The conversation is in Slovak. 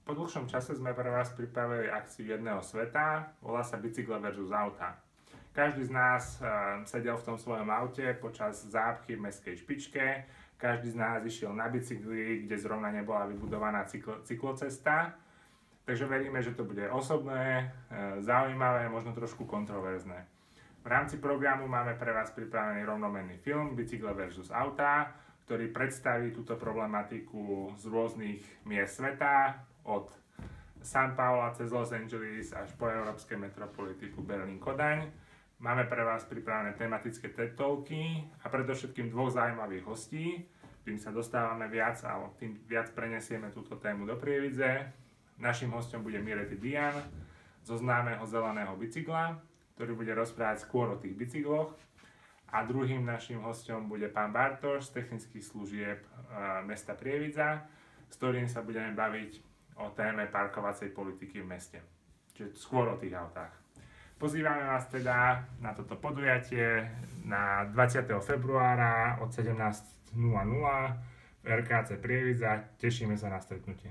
Po dlhšom čase sme pre vás pripravili akciu jedného sveta, volá sa Bicykle versus auta. Každý z nás sedel v tom svojom aute počas zápchy v mestskej špičke, každý z nás išiel na bicykli, kde zrovna nebola vybudovaná cyklocesta, takže veríme, že to bude osobné, zaujímavé, možno trošku kontroverzné. V rámci programu máme pre vás pripravený rovnomenný film Bicykle versus auta, ktorý predstaví túto problematiku z rôznych miest sveta, od San Paula cez Los Angeles až po európske metropoly typu Berlín, Kodaň. Máme pre vás pripravené tematické TED Talky a predovšetkým dvoch zaujímavých hostí. Tým sa dostávame viac a tým viac prenesieme túto tému do Prievidze. Naším hostom bude Mirety Dian zo známeho zeleného bicykla, ktorý bude rozprávať skôr o tých bicykloch. A druhým naším hostom bude pán Bartoš z technických služieb mesta Prievidza, s ktorým sa budeme baviť o téme parkovacej politiky v meste. Čiže skôr o tých autách. Pozývame vás teda na toto podujatie na 20. februára od 17:00 v RKC Prievidza. Tešíme sa na stretnutie.